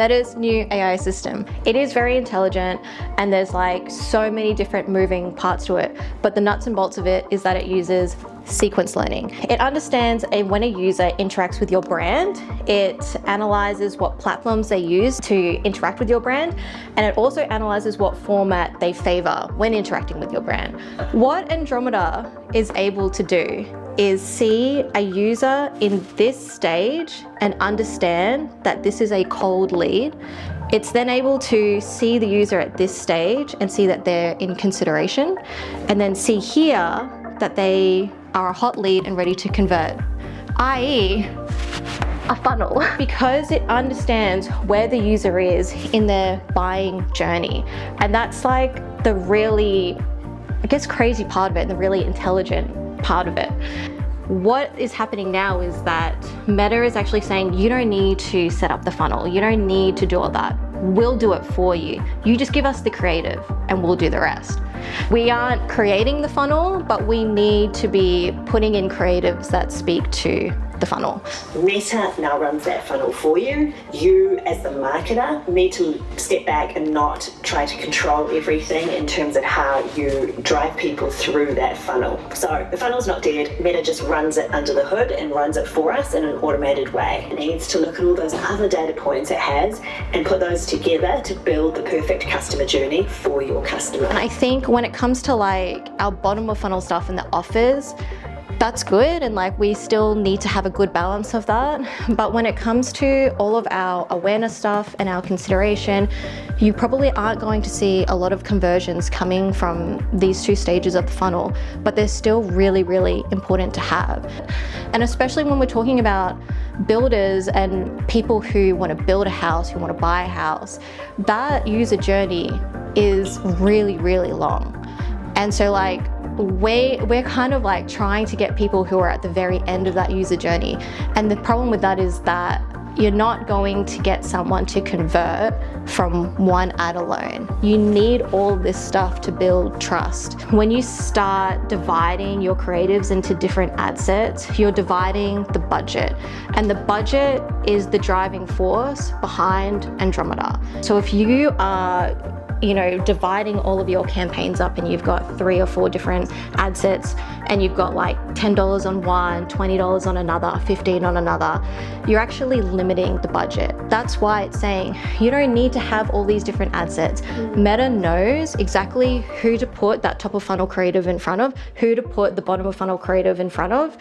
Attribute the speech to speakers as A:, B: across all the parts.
A: Meta's new AI system. It is very intelligent and there's like so many different moving parts to it, but the nuts and bolts of it is that it uses sequence learning. It understands when a user interacts with your brand, it analyzes what platforms they use to interact with your brand, and it also analyzes what format they favor when interacting with your brand. What Andromeda is able to do is see a user in this stage and understand that this is a cold lead. It's then able to see the user at this stage and see that they're in consideration, and then see here that they are a hot lead and ready to convert, i.e. a funnel. Because it understands where the user is in their buying journey. And that's like the really, I guess, crazy part of it and the really intelligent part of it. What is happening now is that Meta is actually saying, you don't need to set up the funnel. You don't need to do all that. We'll do it for you. You just give us the creative and we'll do the rest. We aren't creating the funnel, but we need to be putting in creatives that speak to the funnel.
B: Meta now runs that funnel for you. You, as the marketer, need to step back and not try to control everything in terms of how you drive people through that funnel. So the funnel's not dead. Meta just runs it under the hood and runs it for us in an automated way. It needs to look at all those other data points it has and put those together to build the perfect customer journey for your customer.
A: And I think when it comes to like our bottom of funnel stuff in the offers, that's good, and like we still need to have a good balance of that. But when it comes to all of our awareness stuff and our consideration, you probably aren't going to see a lot of conversions coming from these two stages of the funnel, but they're still really, really important to have. And especially when we're talking about builders and people who want to build a house, who want to buy a house, that user journey is really, really long. And so like, we're kind of like trying to get people who are at the very end of that user journey. And the problem with that is that you're not going to get someone to convert from one ad alone. You need all this stuff to build trust. When you start dividing your creatives into different ad sets, you're dividing the budget. And the budget is the driving force behind Andromeda. So if you are dividing all of your campaigns up and you've got 3 or 4 different ad sets and you've got like $10 on one, $20 on another, $15 on another, you're actually limiting the budget. That's why it's saying you don't need to have all these different ad sets. Meta knows exactly who to put that top of funnel creative in front of, who to put the bottom of funnel creative in front of.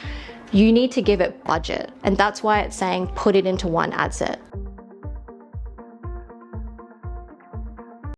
A: You need to give it budget. And that's why it's saying put it into one ad set.